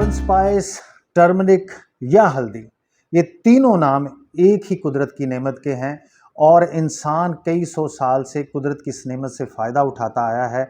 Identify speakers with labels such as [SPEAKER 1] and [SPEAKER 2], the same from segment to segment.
[SPEAKER 1] अस्पन spice, turmeric या हल्दी, ये तीनों नाम एक ही कुदरत की नेमत के हैं और इंसान कई सौ साल से कुदरत की इस नेमत से फ़ायदा उठाता आया है।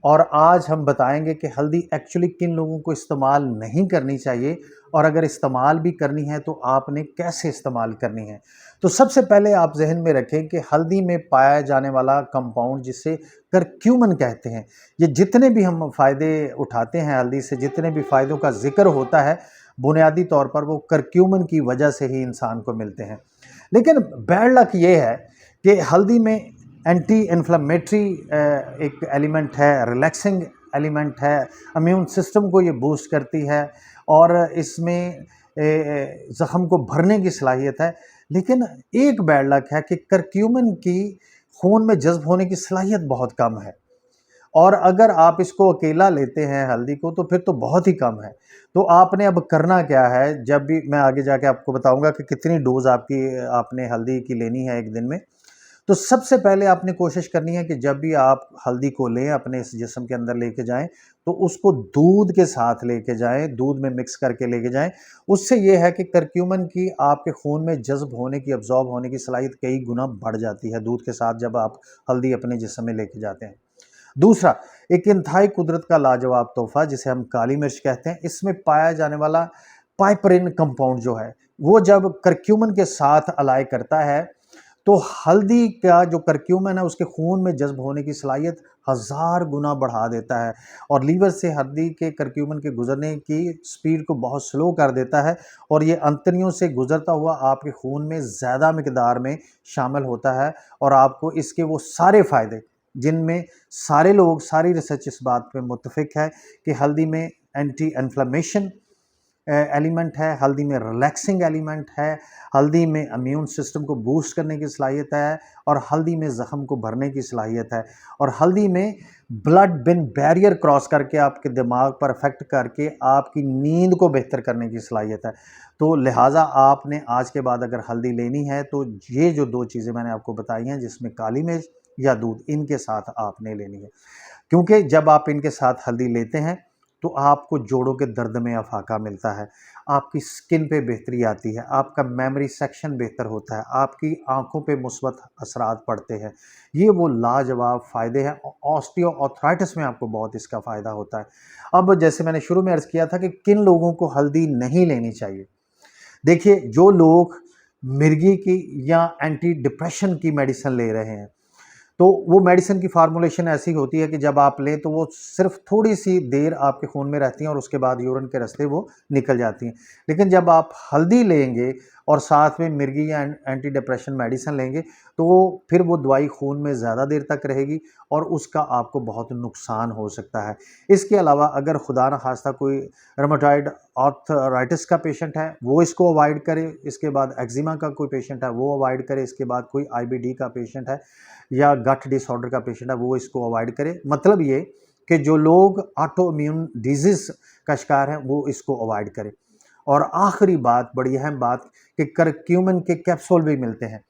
[SPEAKER 1] और आज हम बताएंगे कि हल्दी एक्चुअली किन लोगों को इस्तेमाल नहीं करनी चाहिए और अगर इस्तेमाल भी करनी है तो आपने कैसे इस्तेमाल करनी है। तो सबसे पहले आप जहन में रखें कि हल्दी में पाया जाने वाला कंपाउंड जिसे करक्यूमन कहते हैं, ये जितने भी हम फ़ायदे उठाते हैं हल्दी से, जितने भी फ़ायदों का जिक्र होता है, बुनियादी तौर पर वो करक्यूमन की वजह से ही इंसान को मिलते हैं। लेकिन बैड लक ये है कि हल्दी में एंटी इन्फ्लेमेटरी एक एलिमेंट है, रिलैक्सिंग एलिमेंट है, इम्यून सिस्टम को ये बूस्ट करती है और इसमें ज़ख़म को भरने की सलाहियत है। लेकिन एक बैड लक है कि करक्यूमन की खून में जज्ब होने की सलाहियत बहुत कम है और अगर आप इसको अकेला लेते हैं हल्दी को तो फिर तो बहुत ही कम है। तो आपने अब करना क्या है, जब भी मैं आगे जाके आपको बताऊंगा कि कितनी डोज़ आपने हल्दी की लेनी है एक दिन में। तो सबसे पहले आपने कोशिश करनी है कि जब भी आप हल्दी को लें, अपने इस जिस्म के अंदर लेके जाएं, तो उसको दूध के साथ लेके जाएं, दूध में मिक्स करके लेके जाएं। उससे ये है कि करक्यूमन की आपके खून में जज्ब होने की, अब्जॉर्ब होने की सलाहियत कई गुना बढ़ जाती है दूध के साथ जब आप हल्दी अपने जिस्म में लेके जाते हैं। दूसरा, एक इंतहाई कुदरत का लाजवाब तोहफा जिसे हम काली मिर्च कहते हैं, इसमें पाया जाने वाला पाइपरिन कंपाउंड जो है वो जब करक्यूमन के साथ अलाय करता है तो हल्दी का जो करक्यूमन है उसके खून में जज्ब होने की सलाहियत 1000 गुना बढ़ा देता है और लीवर से हल्दी के करक्यूमन के गुजरने की स्पीड को बहुत स्लो कर देता है और ये अंतड़ियों से गुजरता हुआ आपके खून में ज़्यादा मिकदार में शामिल होता है और आपको इसके वो सारे फ़ायदे, जिनमें सारे लोग, सारी रिसर्च इस बात पे मुत्तफिक है कि हल्दी में एंटी इन्फ्लेमेशन एलिमेंट है, हल्दी में रिलैक्सिंग एलिमेंट है, हल्दी में इम्यून सिस्टम को बूस्ट करने की सलाहियत है और हल्दी में ज़ख़म को भरने की सलाहियत है और हल्दी में ब्लड ब्रेन बैरियर क्रॉस करके आपके दिमाग पर इफेक्ट करके आपकी नींद को बेहतर करने की सलाहियत है। तो लिहाजा आपने आज के बाद अगर हल्दी लेनी है तो ये जो दो चीज़ें मैंने आपको बताई हैं, जिसमें काली मिर्च या दूध, इनके साथ आपने लेनी है, क्योंकि जब आप इनके साथ हल्दी लेते हैं तो आपको जोड़ों के दर्द में अफाका मिलता है, आपकी स्किन पे बेहतरी आती है, आपका मेमोरी सेक्शन बेहतर होता है, आपकी आंखों पे मुस्बत असरात पड़ते हैं। ये वो लाजवाब फ़ायदे हैं। ऑस्टियोआर्थराइटिस में आपको बहुत इसका फ़ायदा होता है। अब जैसे मैंने शुरू में अर्ज़ किया था कि किन लोगों को हल्दी नहीं लेनी चाहिए। देखिए, जो लोग मिर्गी की या एंटी डिप्रेशन की मेडिसिन ले रहे हैं तो वो मेडिसिन की फार्मूलेशन ऐसी होती है कि जब आप लें तो वो सिर्फ थोड़ी सी देर आपके खून में रहती हैं और उसके बाद यूरिन के रास्ते वो निकल जाती हैं। लेकिन जब आप हल्दी लेंगे और साथ में मिर्गी या एंटी डिप्रेशन मेडिसिन लेंगे तो फिर वो दवाई खून में ज़्यादा देर तक रहेगी और उसका आपको बहुत नुकसान हो सकता है। इसके अलावा अगर खुदा न खास्ता कोई रूमेटॉइड आर्थराइटिस का पेशेंट है वो इसको अवॉइड करे, इसके बाद एक्जिमा का कोई पेशेंट है वो अवॉइड करे, इसके बाद कोई IBD का पेशेंट है या गट डिसऑर्डर का पेशेंट है वो इसको अवॉइड करे। मतलब ये कि जो लोग ऑटो इम्यून डिजीज़ का शिकार हैं वो इसको अवॉइड करें। और आखिरी बात, बड़ी अहम बात, कि करक्यूमन के कैप्सूल भी मिलते हैं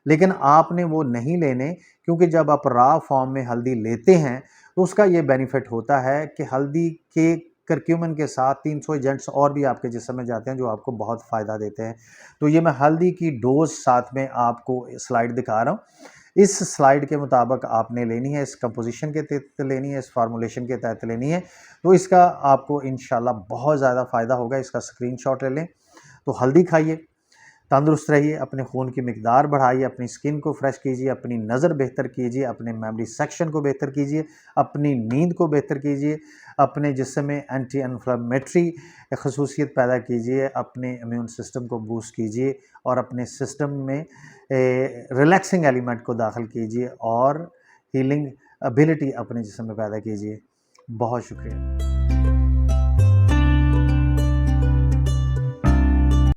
[SPEAKER 1] लेकिन आपने वो नहीं लेने, क्योंकि जब आप रॉ फॉर्म में हल्दी लेते हैं तो उसका ये बेनिफिट होता है कि हल्दी के करक्यूमन के साथ 300 एजेंट्स और भी आपके जिस्म में जाते हैं जो आपको बहुत फ़ायदा देते हैं। तो ये मैं हल्दी की डोज साथ में आपको स्लाइड दिखा रहा हूँ। इस स्लाइड के मुताबिक आपने लेनी है, इस कंपोजिशन के तहत लेनी है, इस फार्मूलेशन के तहत लेनी है, तो इसका आपको इंशाल्लाह बहुत ज़्यादा फ़ायदा होगा। इसका स्क्रीनशॉट ले लें। तो हल्दी खाइए, तंदुरुस्त रहिए, अपने खून की मिकदार बढ़ाइए, अपनी स्किन को फ्रेश कीजिए, अपनी नज़र बेहतर कीजिए, अपने मेमोरी सेक्शन को बेहतर कीजिए, अपनी नींद को बेहतर कीजिए, अपने जिस्म में एंटी इन्फ्लेमेटरी खसूसियत पैदा कीजिए, अपने इम्यून सिस्टम को बूस्ट कीजिए और अपने सिस्टम में रिलैक्सिंग एलिमेंट को दाखिल कीजिए और हीलिंग एबिलिटी अपने जिस्म में पैदा कीजिए। बहुत शुक्रिया।